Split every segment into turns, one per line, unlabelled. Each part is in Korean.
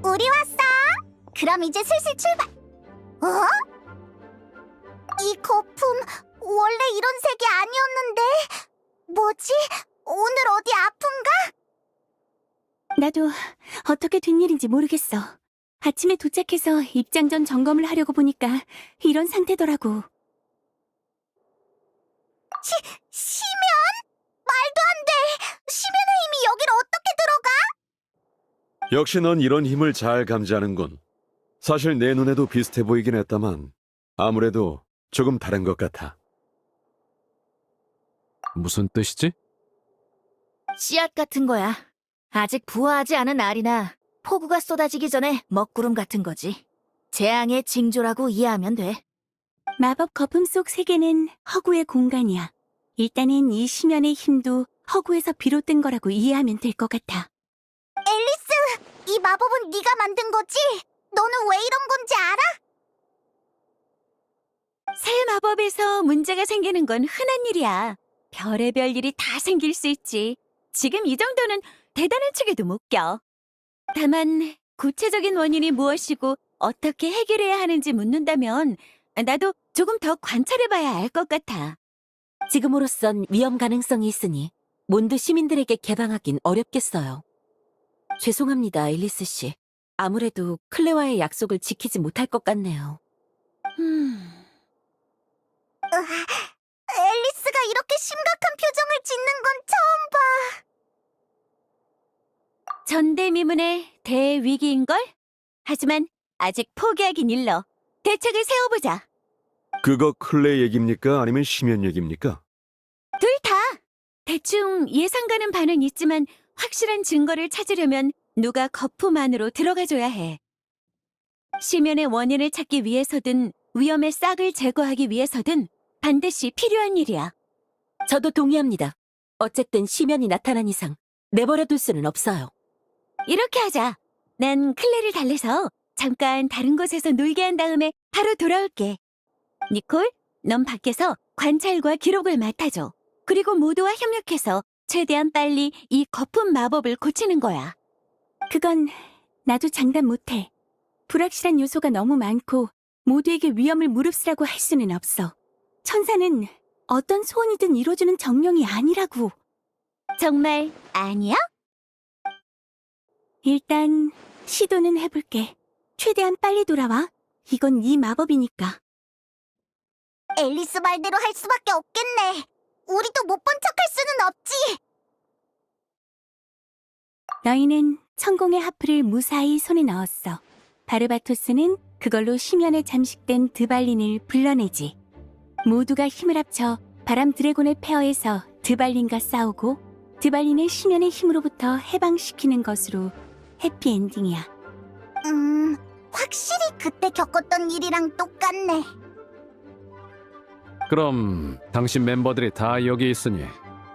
우리 왔어. 그럼 이제 슬슬 출발. 어? 이 거품 원래 이런 색이 아니었는데 뭐지? 오늘 어디 아픈가?
나도 어떻게 된 일인지 모르겠어. 아침에 도착해서 입장 전 점검을 하려고 보니까 이런 상태더라고.
시면? 말도 안 돼. 시면의 힘이 여길 어떻게 들어가?
역시 넌 이런 힘을 잘 감지하는군. 사실 내 눈에도 비슷해 보이긴 했다만 아무래도 조금 다른 것 같아.
무슨 뜻이지?
씨앗 같은 거야. 아직 부화하지 않은 알이나 폭우가 쏟아지기 전에 먹구름 같은 거지. 재앙의 징조라고 이해하면 돼.
마법 거품 속 세계는 허구의 공간이야. 일단은 이 심연의 힘도 허구에서 비롯된 거라고 이해하면 될 것 같아.
앨리스, 이 마법은 네가 만든 거지? 너는 왜 이런 건지 알아?
새 마법에서 문제가 생기는 건 흔한 일이야. 별의별 일이 다 생길 수 있지. 지금 이 정도는 대단한 척에도 못 껴. 다만 구체적인 원인이 무엇이고 어떻게 해결해야 하는지 묻는다면 나도 조금 더 관찰해봐야 알 것 같아.
지금으로선 위험 가능성이 있으니 몬드 시민들에게 개방하긴 어렵겠어요. 죄송합니다, 앨리스 씨. 아무래도 클레와의 약속을 지키지 못할 것 같네요.
앨리스가 이렇게 심각한 표정을 짓는 건 처음 봐.
전대미문의 대위기인걸? 하지만 아직 포기하긴 일러. 대책을 세워보자.
그거 클레 얘기입니까? 아니면 심연 얘기입니까?
둘 다! 대충 예상 가는 바는 있지만 확실한 증거를 찾으려면 누가 거품 안으로 들어가줘야 해. 심연의 원인을 찾기 위해서든 위험의 싹을 제거하기 위해서든 반드시 필요한 일이야.
저도 동의합니다. 어쨌든 시면이 나타난 이상 내버려둘 수는 없어요.
이렇게 하자. 난 클레를 달래서 잠깐 다른 곳에서 놀게 한 다음에 바로 돌아올게. 니콜, 넌 밖에서 관찰과 기록을 맡아줘. 그리고 모두와 협력해서 최대한 빨리 이 거품 마법을 고치는 거야. 그건 나도 장담 못해. 불확실한 요소가 너무 많고 모두에게 위험을 무릅쓰라고 할 수는 없어. 천사는 어떤 소원이든 이뤄주는 정령이 아니라고. 정말 아니야? 일단 시도는 해볼게. 최대한 빨리 돌아와. 이건 네 마법이니까.
앨리스 말대로 할 수밖에 없겠네. 우리도 못 본 척할 수는 없지.
너희는 천공의 하프를 무사히 손에 넣었어. 바르바토스는 그걸로 심연에 잠식된 드발린을 불러내지. 모두가 힘을 합쳐 바람 드래곤의 폐허에서 드발린과 싸우고 드발린을 심연의 힘으로부터 해방시키는 것으로 해피엔딩이야.
확실히 그때 겪었던 일이랑 똑같네.
그럼 당신 멤버들이 다 여기 있으니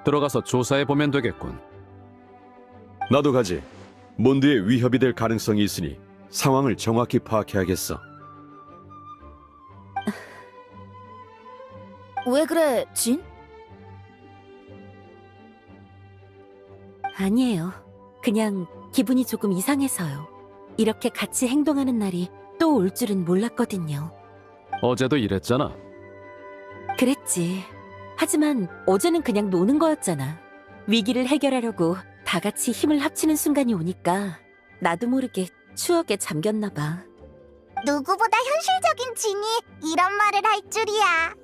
들어가서 조사해보면 되겠군.
나도 가지. 몬드에 위협이 될 가능성이 있으니 상황을 정확히 파악해야겠어.
왜 그래, 진?
아니에요. 그냥 기분이 조금 이상해서요. 이렇게 같이 행동하는 날이 또 올 줄은 몰랐거든요.
어제도 이랬잖아.
그랬지. 하지만 어제는 그냥 노는 거였잖아. 위기를 해결하려고 다 같이 힘을 합치는 순간이 오니까 나도 모르게 추억에 잠겼나 봐.
누구보다 현실적인 진이 이런 말을 할 줄이야.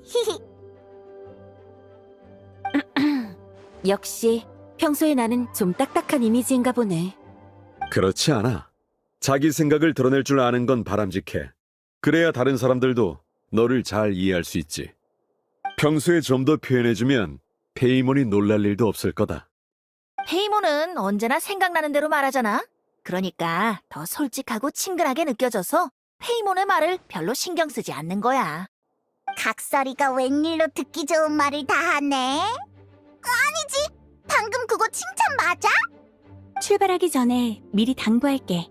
역시 평소에 나는 좀 딱딱한 이미지인가 보네.
그렇지 않아. 자기 생각을 드러낼 줄 아는 건 바람직해. 그래야 다른 사람들도 너를 잘 이해할 수 있지. 평소에 좀 더 표현해주면 페이몬이 놀랄 일도 없을 거다.
페이몬은 언제나 생각나는 대로 말하잖아. 그러니까 더 솔직하고 친근하게 느껴져서 페이몬의 말을 별로 신경 쓰지 않는 거야.
각설이가 웬일로 듣기 좋은 말을 다 하네. 아니지, 방금 그거 칭찬 맞아?
출발하기 전에 미리 당부할게.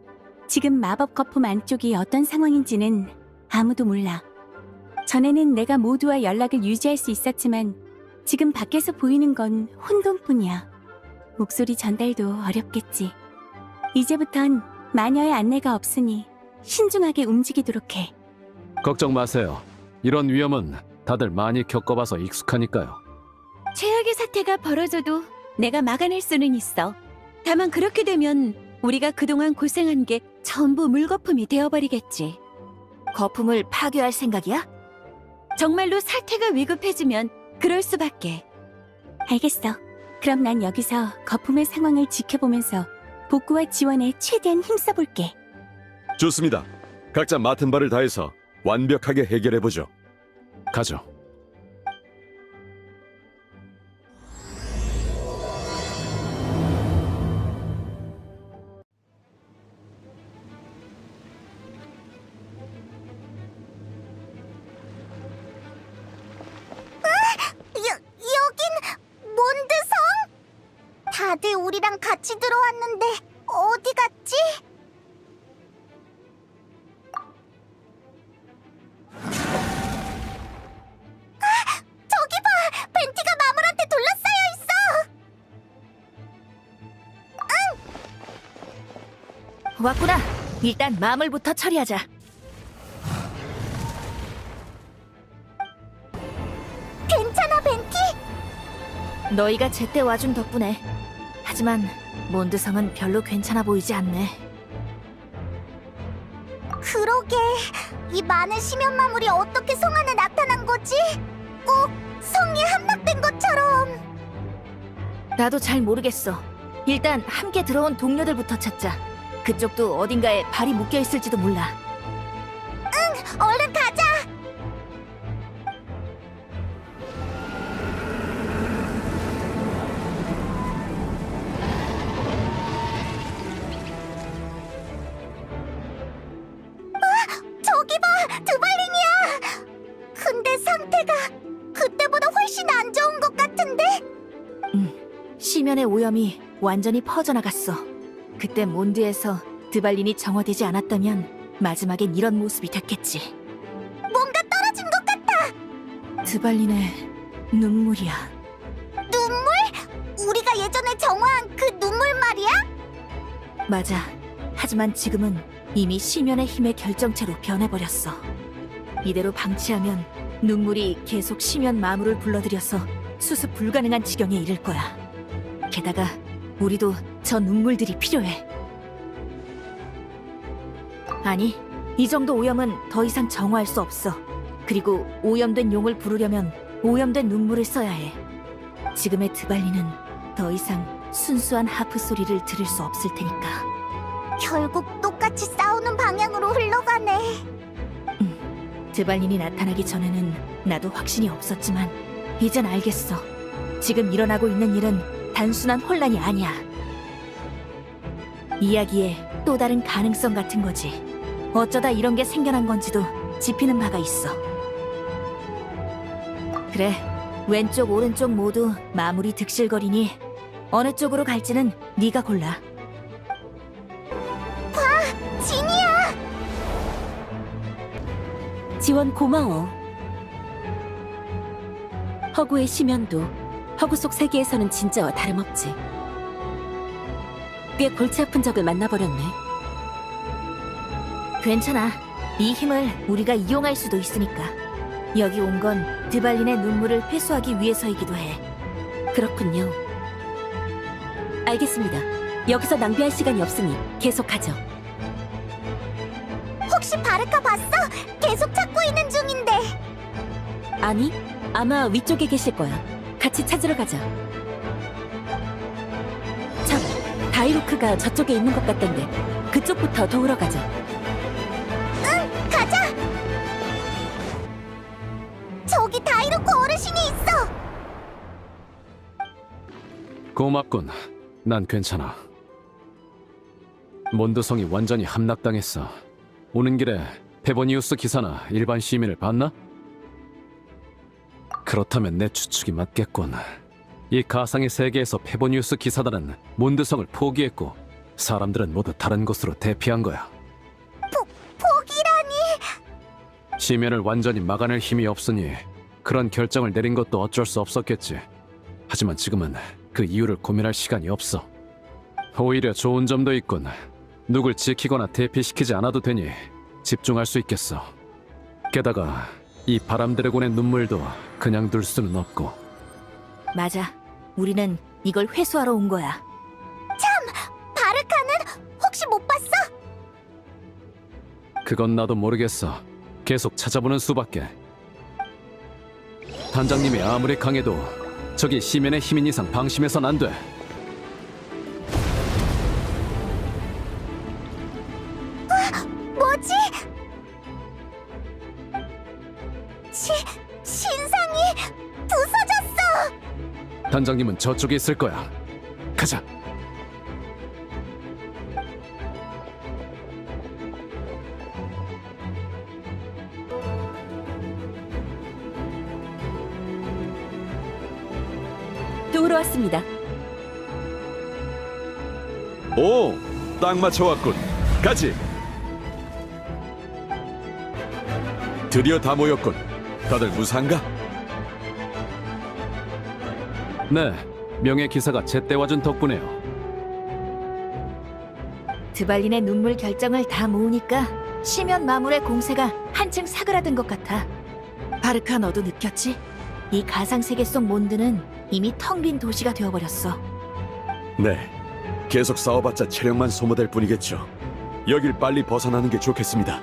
지금 마법 거품 안쪽이 어떤 상황인지는 아무도 몰라. 전에는 내가 모두와 연락을 유지할 수 있었지만 지금 밖에서 보이는 건 혼돈뿐이야. 목소리 전달도 어렵겠지. 이제부턴 마녀의 안내가 없으니 신중하게 움직이도록 해.
걱정 마세요. 이런 위험은 다들 많이 겪어봐서 익숙하니까요.
최악의 사태가 벌어져도 내가 막아낼 수는 있어. 다만 그렇게 되면 우리가 그동안 고생한 게 전부 물거품이 되어버리겠지.
거품을 파괴할 생각이야?
정말로 사태가 위급해지면 그럴 수밖에. 알겠어. 그럼 난 여기서 거품의 상황을 지켜보면서 복구와 지원에 최대한 힘써볼게.
좋습니다. 각자 맡은 바를 다해서 완벽하게 해결해보죠.
가죠.
여긴 몬드성? 다들 우리랑 같이 들어왔는데 어디 갔지? 저기 봐! 벤티가 마물한테 둘러싸여 있어!
왔구나. 일단 마물부터 처리하자.
괜찮아, 벤티?
너희가 제때 와준 덕분에. 하지만 몬드성은 별로 괜찮아 보이지 않네.
그러게, 이 많은 심연 마물이 어떻게 성 안에 나타난 거지? 꼭 성에 함락된 것처럼.
나도 잘 모르겠어. 일단 함께 들어온 동료들부터 찾자. 그쪽도 어딘가에 발이 묶여 있을지도 몰라.
얼른 가자! 저기 봐! 드발린이야! 근데 상태가 그때보다 훨씬 안 좋은 것 같은데?
시면의 오염이 완전히 퍼져나갔어. 그때 몬드에서 드발린이 정화되지 않았다면 마지막엔 이런 모습이 됐겠지.
뭔가 떨어진 것 같아!
드발린의 눈물이야.
눈물? 우리가 예전에 정화한 그 눈물 말이야?
맞아. 하지만 지금은 이미 시면의 힘의 결정체로 변해버렸어. 이대로 방치하면 눈물이 계속 시면 마물을 불러들여서 수습 불가능한 지경에 이를 거야. 게다가 우리도 저 눈물들이 필요해. 아니, 이 정도 오염은 더 이상 정화할 수 없어. 그리고 오염된 용을 부르려면 오염된 눈물을 써야 해. 지금의 드발리는 더 이상 순수한 하프 소리를 들을 수 없을 테니까.
결국 똑같이 싸우는 방향으로 흘러가네.
드발린이 나타나기 전에는 나도 확신이 없었지만 이젠 알겠어. 지금 일어나고 있는 일은 단순한 혼란이 아니야. 이야기에 또 다른 가능성 같은 거지. 어쩌다 이런 게 생겨난 건지도 짚이는 바가 있어. 그래, 왼쪽 오른쪽 모두 마무리 득실거리니 어느 쪽으로 갈지는 네가 골라.
진이야!
지원 고마워. 허구의 심연도 허구 속 세계에서는 진짜와 다름없지. 꽤 골치 아픈 적을 만나버렸네.
괜찮아. 이 힘을 우리가 이용할 수도 있으니까. 여기 온 건 드발린의 눈물을 회수하기 위해서이기도 해.
그렇군요. 알겠습니다. 여기서 낭비할 시간이 없으니 계속하죠.
혹시 바르카 봤어? 계속 찾고 있는 중인데.
아니, 아마 위쪽에 계실 거야. 같이 찾으러 가자. 참, 다이로크가 저쪽에 있는 것 같던데 그쪽부터 도우러 가자.
가자! 저기 다이로코 어르신이 있어!
고맙군. 난 괜찮아. 몬드성이 완전히 함락당했어. 오는 길에 페보니우스 기사나 일반 시민을 봤나? 그렇다면 내 추측이 맞겠군. 이 가상의 세계에서 페보니우스 기사단은 몬드성을 포기했고 사람들은 모두 다른 곳으로 대피한 거야.
포기라니...
시면을 완전히 막아낼 힘이 없으니 그런 결정을 내린 것도 어쩔 수 없었겠지. 하지만 지금은 그 이유를 고민할 시간이 없어. 오히려 좋은 점도 있군. 누굴 지키거나 대피시키지 않아도 되니 집중할 수 있겠어. 게다가 이 바람 드래곤의 눈물도 그냥 둘 수는 없고.
맞아. 우리는 이걸 회수하러 온 거야.
바르카는 혹시 못 봤어?
그건 나도 모르겠어. 계속 찾아보는 수밖에. 단장님이 아무리 강해도 저기 시면의 힘인 이상 방심해선 안 돼.
뭐지? 신상이 부서졌어!
단장님은 저쪽에 있을 거야. 가자.
도우러 왔습니다.
오, 딱 맞춰왔군. 가지. 드디어 다 모였군. 다들 무사한가?
네, 명예 기사가 제때 와준 덕분에요.
드발린의 눈물 결정을 다 모으니까 시면 마물의 공세가 한층 사그라든 것 같아. 바르카, 너도 느꼈지? 이 가상세계 속 몬드는 이미 텅 빈 도시가 되어버렸어.
네. 계속 싸워봤자 체력만 소모될 뿐이겠죠. 여길 빨리 벗어나는 게 좋겠습니다.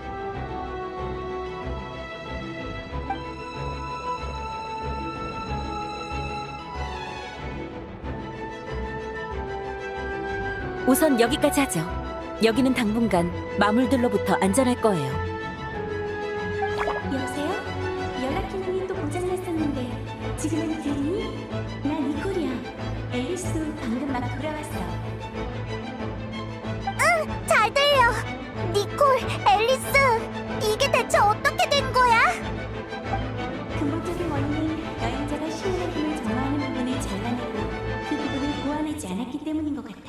우선 여기까지 하죠. 여기는 당분간 마물들로부터 안전할 거예요.
여보세요? 연락 기능이 또 고장났었는데 지금은 들리니? 나 니콜이야. 앨리스 방금 막 돌아왔어.
잘 들려. 니콜, 앨리스, 이게 대체 어떻게 된 거야?
근본적인 원인은 여행자가 시민의 힘을 정화하는 부분을 잘라내고 그 부분을 보완하지 않았기 때문인 것 같아.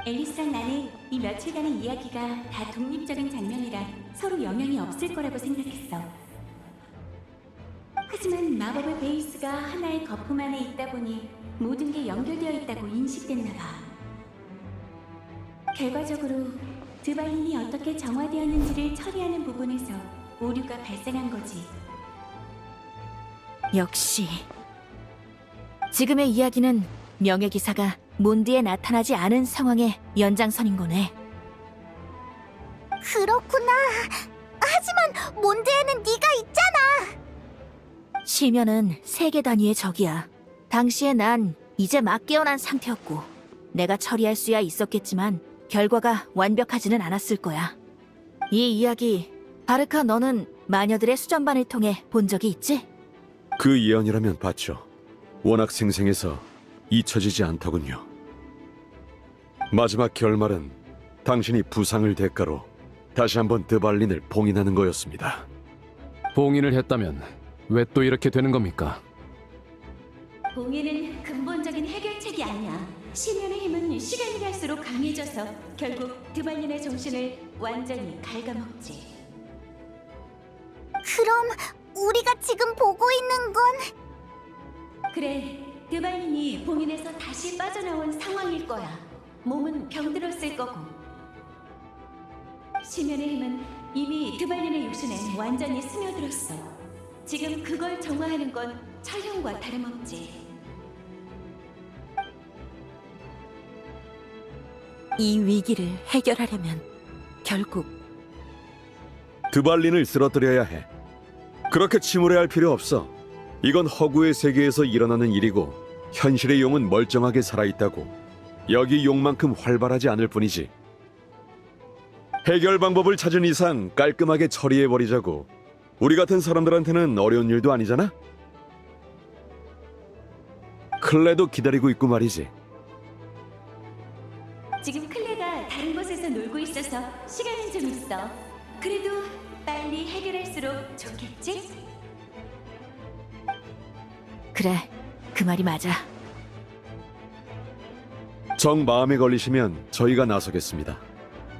앨리스랑 나는 이 며칠간의 이야기가 다 독립적인 장면이라 서로 영향이 없을 거라고 생각했어. 하지만 마법의 베이스가 하나의 거품 안에 있다 보니 모든 게 연결되어 있다고 인식됐나 봐. 결과적으로 드발린이 어떻게 정화되었는지를 처리하는 부분에서 오류가 발생한 거지.
역시 지금의 이야기는 명예기사가 몬드에 나타나지 않은 상황의 연장선인 거네.
그렇구나. 하지만 몬드에는 네가 있잖아.
시면은 세계 단위의 적이야. 당시에 난 이제 막 깨어난 상태였고 내가 처리할 수야 있었겠지만 결과가 완벽하지는 않았을 거야. 이 이야기 바르카, 너는 마녀들의 수전반을 통해 본 적이 있지?
그 예언이라면 봤죠. 워낙 생생해서 잊혀지지 않더군요. 마지막 결말은 당신이 부상을 대가로 다시 한번 드발린을 봉인하는 거였습니다.
봉인을 했다면 왜 또 이렇게 되는 겁니까?
봉인은 근본적인 해결책이 아니야. 시면의 힘은 시간이 갈수록 강해져서 결국 드발린의 정신을 완전히 갉아먹지.
그럼 우리가 지금 보고 있는 건
그래, 드발린이 봉인에서 다시 빠져나온 상황일 거야. 몸은 병들었을 거고. 시면의 힘은 이미 드발린의 육신에 완전히 스며들었어. 지금 그걸 정화하는 건 철형과 다름없지.
이 위기를 해결하려면 결국
드발린을 쓰러뜨려야 해. 그렇게 침울해할 필요 없어. 이건 허구의 세계에서 일어나는 일이고 현실의 용은 멀쩡하게 살아있다고. 여기 용만큼 활발하지 않을 뿐이지. 해결 방법을 찾은 이상 깔끔하게 처리해버리자고. 우리 같은 사람들한테는 어려운 일도 아니잖아? 클레도 기다리고 있고 말이지.
지금 클레가 다른 곳에서 놀고 있어서 시간은 좀 있어. 그래도 빨리 해결할수록 좋겠지?
그래, 그 말이 맞아.
정 마음에 걸리시면 저희가 나서겠습니다.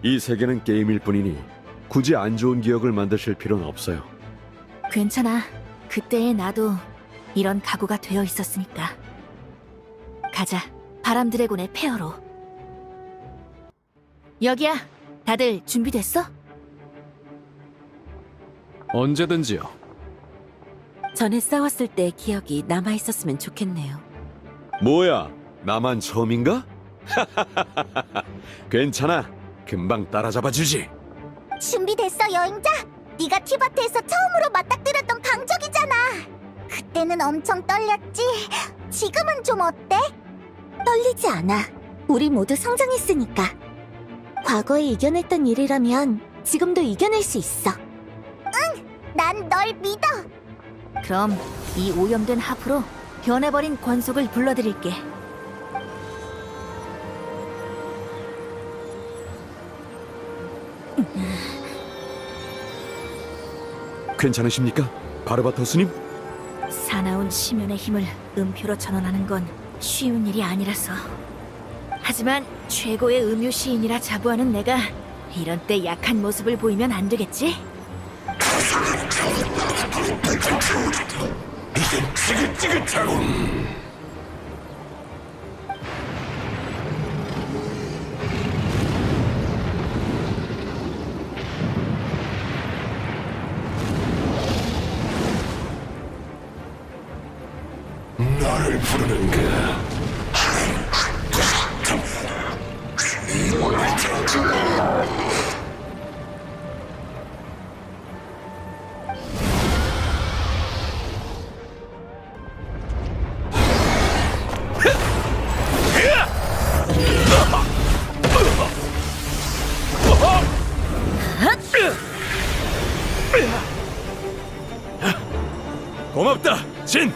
이 세계는 게임일 뿐이니 굳이 안 좋은 기억을 만드실 필요는 없어요.
괜찮아. 그때의 나도 이런 각오가 되어 있었으니까. 가자, 바람 드래곤의 폐허로. 여기야. 다들 준비됐어?
언제든지요.
전에 싸웠을 때 기억이 남아있었으면 좋겠네요.
뭐야, 나만 처음인가? 괜찮아, 금방 따라잡아 주지.
준비됐어, 여행자? 네가 티바트에서 처음으로 맞닥뜨렸던 강적이잖아. 그때는 엄청 떨렸지. 지금은 좀 어때? 떨리지 않아. 우리 모두 성장했으니까. 과거에 이겨냈던 일이라면 지금도 이겨낼 수 있어. 응, 난 널 믿어.
그럼 이 오염된 하프로 변해버린 권속을 불러드릴게.
괜찮으십니까, 바르바토스님?
사나운 심연의 힘을 음표로 전환하는 건 쉬운 일이 아니라서. 하지만 최고의 음유 시인이라 자부하는 내가 이런 때 약한 모습을 보이면 안 되겠지?
나를 부르는가?
고맙다, 진!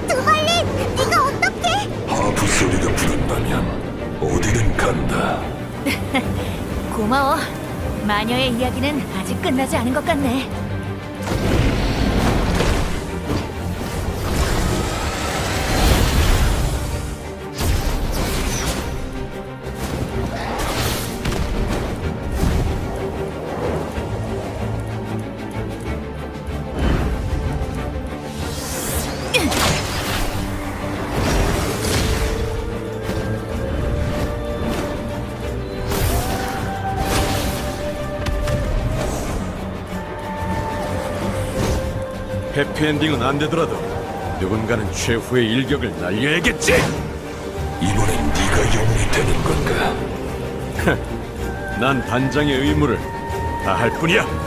두발린, 네가 어떡해?
하프 소리가 부른다면 어디든 간다.
고마워. 마녀의 이야기는 아직 끝나지 않은 것 같네.
해피엔딩은 안 되더라도 누군가는 최후의 일격을 날려야겠지.
이번엔 네가 영웅이 되는 건가?
난 단장의 의무를 다할 뿐이야.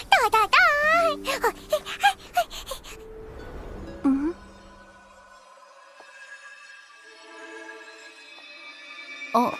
다다다.
어,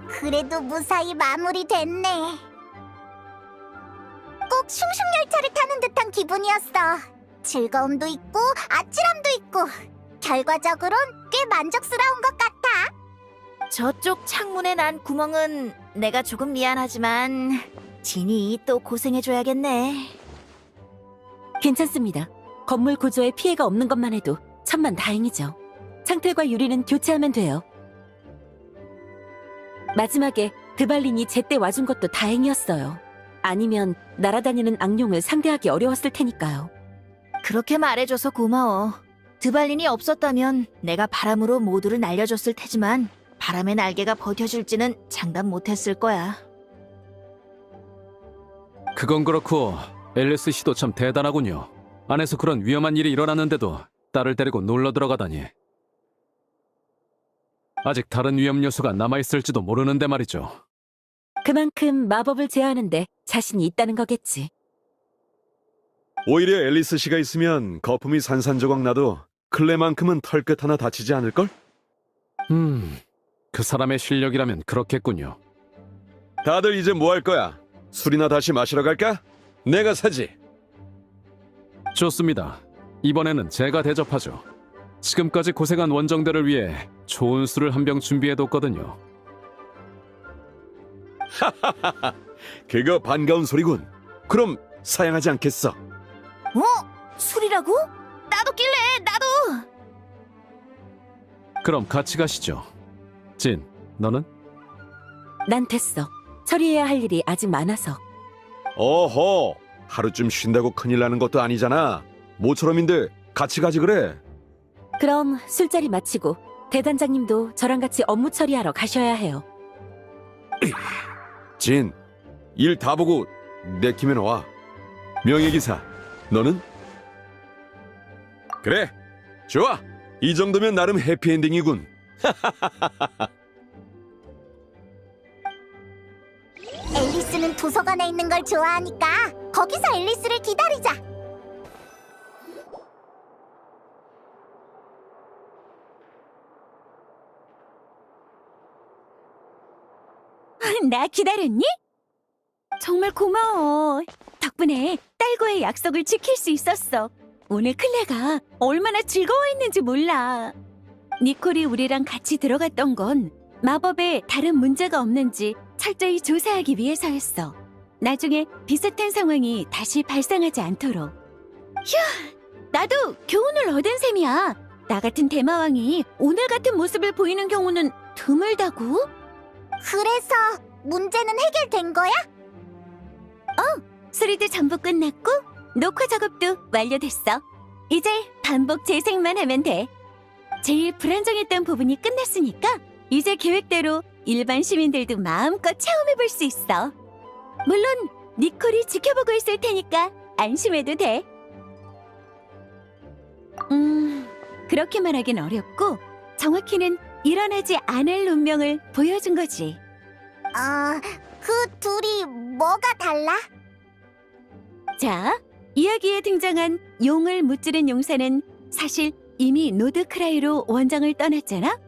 그래도 무사히 마무리됐네. 꼭 슝슝열차를 타는 듯한 기분이었어. 즐거움도 있고 아찔함도 있고 결과적으론 꽤 만족스러운 것 같아.
저쪽 창문에 난 구멍은 내가 조금 미안하지만 진이 또 고생해줘야겠네.
괜찮습니다. 건물 구조에 피해가 없는 것만 해도 천만 다행이죠. 창틀과 유리는 교체하면 돼요. 마지막에 드발린이 제때 와준 것도 다행이었어요. 아니면 날아다니는 악룡을 상대하기 어려웠을 테니까요.
그렇게 말해줘서 고마워. 드발린이 없었다면 내가 바람으로 모두를 날려줬을 테지만 바람의 날개가 버텨줄지는 장담 못했을 거야.
그건 그렇고 앨리스 씨도 참 대단하군요. 안에서 그런 위험한 일이 일어났는데도 딸을 데리고 놀러 들어가다니. 아직 다른 위험 요소가 남아있을지도 모르는데 말이죠.
그만큼 마법을 제어하는데 자신이 있다는 거겠지.
오히려 앨리스 씨가 있으면 거품이 산산조각 나도 클레만큼은 털끝 하나 다치지 않을걸?
그 사람의 실력이라면 그렇겠군요.
다들 이제 뭐 할 거야? 술이나 다시 마시러 갈까? 내가 사지.
좋습니다. 이번에는 제가 대접하죠. 지금까지 고생한 원정대를 위해 좋은 술을 한 병 준비해뒀거든요.
그거 반가운 소리군. 그럼 사양하지 않겠어.
술이라고? 나도 낄래, 나도!
그럼 같이 가시죠. 진, 너는?
난 됐어. 처리해야 할 일이 아직 많아서.
어허, 하루쯤 쉰다고 큰일 나는 것도 아니잖아. 모처럼인데 같이 가지 그래.
그럼 술자리 마치고 대단장님도 저랑 같이 업무 처리하러 가셔야 해요.
진, 일 다 보고 내키면 와. 명예기사, 너는? 그래, 좋아. 이 정도면 나름 해피엔딩이군.
앨리스는 도서관에 있는 걸 좋아하니까 거기서 앨리스를 기다리자.
나 기다렸니? 정말 고마워. 덕분에 딸과의 약속을 지킬 수 있었어. 오늘 클레가 얼마나 즐거워했는지 몰라. 니콜이 우리랑 같이 들어갔던 건 마법에 다른 문제가 없는지 철저히 조사하기 위해서였어. 나중에 비슷한 상황이 다시 발생하지 않도록. 휴, 나도 교훈을 얻은 셈이야. 나 같은 대마왕이 오늘 같은 모습을 보이는 경우는 드물다고?
그래서 문제는 해결된 거야?
수리도 전부 끝났고 녹화 작업도 완료됐어. 이제 반복 재생만 하면 돼. 제일 불안정했던 부분이 끝났으니까 이제 계획대로 일반 시민들도 마음껏 체험해볼 수 있어. 물론 니콜이 지켜보고 있을 테니까 안심해도 돼. 그렇게 말하긴 어렵고 정확히는 일어나지 않을 운명을 보여준 거지.
그 둘이 뭐가 달라?
자, 이야기에 등장한 용을 무찌른 용사는 사실 이미 노드크라이로 원정을 떠났잖아?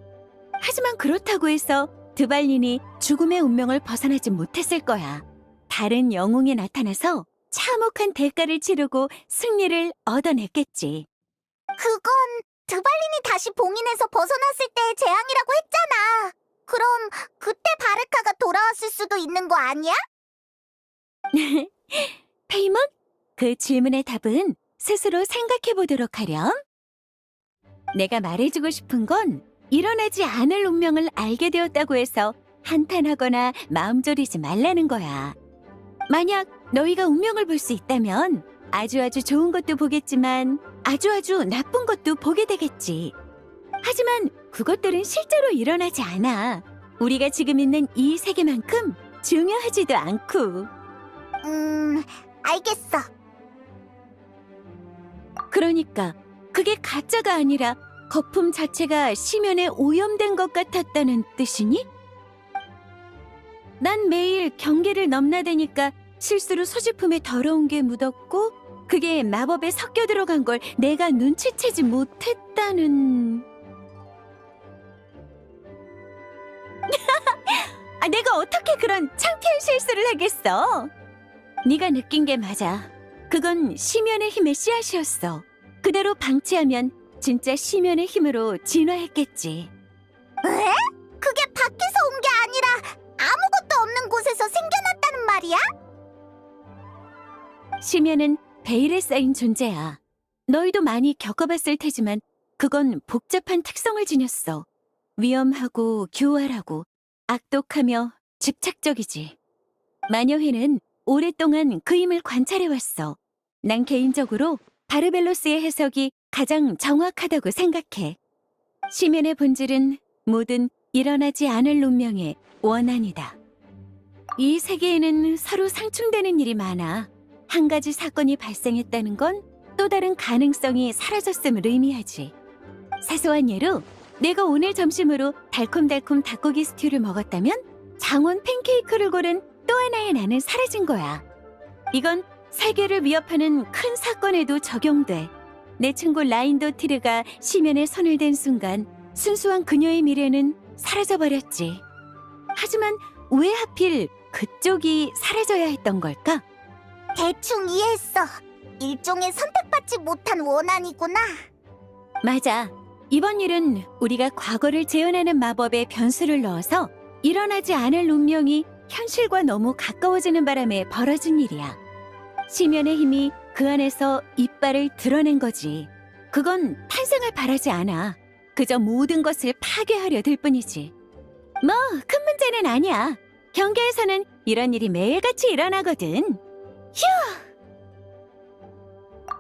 하지만 그렇다고 해서 드발린이 죽음의 운명을 벗어나지 못했을 거야. 다른 영웅이 나타나서 참혹한 대가를 치르고 승리를 얻어냈겠지.
그건 드발린이 다시 봉인해서 벗어났을 때의 재앙이라고 했잖아. 그럼 그때 바르카가 돌아왔을 수도 있는 거 아니야?
페이몬? 그 질문의 답은 스스로 생각해보도록 하렴. 내가 말해주고 싶은 건 일어나지 않을 운명을 알게 되었다고 해서 한탄하거나 마음 졸이지 말라는 거야. 만약 너희가 운명을 볼 수 있다면 아주 좋은 것도 보겠지만 아주 나쁜 것도 보게 되겠지. 하지만 그것들은 실제로 일어나지 않아. 우리가 지금 있는 이 세계만큼 중요하지도 않고.
알겠어.
그러니까 그게 가짜가 아니라 거품 자체가 심연에 오염된 것 같았다는 뜻이니? 난 매일 경계를 넘나대니까 실수로 소지품에 더러운 게 묻었고 그게 마법에 섞여 들어간 걸 내가 눈치채지 못했다는... 내가 어떻게 그런 창피한 실수를 하겠어? 네가 느낀 게 맞아. 그건 심연의 힘의 씨앗이었어. 그대로 방치하면 진짜 심연의 힘으로 진화했겠지.
왜? 그게 밖에서 온 게 아니라 아무것도 없는 곳에서 생겨났다는 말이야?
심연은 베일에 쌓인 존재야. 너희도 많이 겪어봤을 테지만 그건 복잡한 특성을 지녔어. 위험하고 교활하고 악독하며 집착적이지. 마녀회는 오랫동안 그 힘을 관찰해왔어. 난 개인적으로 바르벨로스의 해석이 가장 정확하다고 생각해. 심연의 본질은 모든 일어나지 않을 운명의 원한이다. 이 세계에는 서로 상충되는 일이 많아. 한 가지 사건이 발생했다는 건 또 다른 가능성이 사라졌음을 의미하지. 사소한 예로 내가 오늘 점심으로 달콤달콤 닭고기 스튜를 먹었다면 장원 팬케이크를 고른 또 하나의 나는 사라진 거야. 이건 세계를 위협하는 큰 사건에도 적용돼. 내 친구 라인도티르가 심연에 손을 댄 순간 순수한 그녀의 미래는 사라져버렸지. 하지만 왜 하필 그쪽이 사라져야 했던 걸까?
대충 이해했어. 일종의 선택받지 못한 원한이구나.
맞아. 이번 일은 우리가 과거를 재현하는 마법에 변수를 넣어서 일어나지 않을 운명이 현실과 너무 가까워지는 바람에 벌어진 일이야. 심연의 힘이 그 안에서 이빨을 드러낸 거지. 그건 탄생을 바라지 않아. 그저 모든 것을 파괴하려 들 뿐이지. 뭐 큰 문제는 아니야. 경계에서는 이런 일이 매일같이 일어나거든. 휴!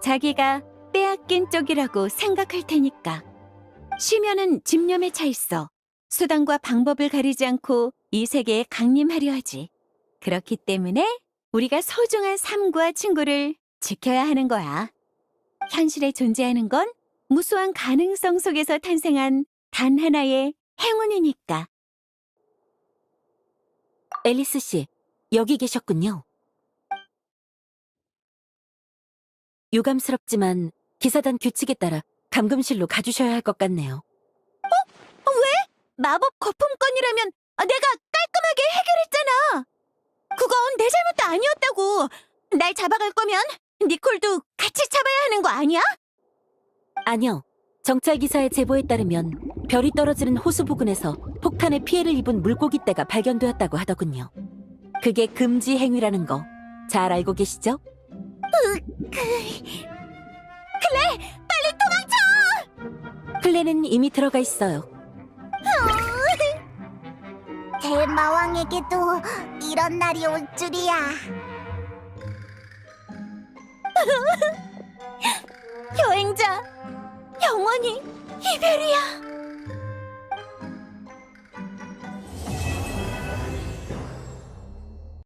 자기가 빼앗긴 쪽이라고 생각할 테니까. 심연은 집념에 차 있어. 수단과 방법을 가리지 않고 이 세계에 강림하려 하지. 그렇기 때문에 우리가 소중한 삶과 친구를 지켜야 하는 거야. 현실에 존재하는 건 무수한 가능성 속에서 탄생한 단 하나의 행운이니까.
앨리스 씨, 여기 계셨군요. 유감스럽지만 기사단 규칙에 따라 감금실로 가주셔야 할 것 같네요.
마법 거품건이라면 내가 깔끔하게 해결했잖아. 그건 내 잘못도 아니었다고. 날 잡아갈 거면 니콜도 같이 잡아야 하는 거 아니야?
아니요. 정찰기사의 제보에 따르면 별이 떨어지는 호수 부근에서 폭탄에 피해를 입은 물고기 떼가 발견되었다고 하더군요. 그게 금지 행위라는 거 잘 알고 계시죠?
빨리 도망쳐!
클레는 이미 들어가 있어요.
대마왕에게도 이런 날이 올 줄이야.
여행자, 영원히 이별이야.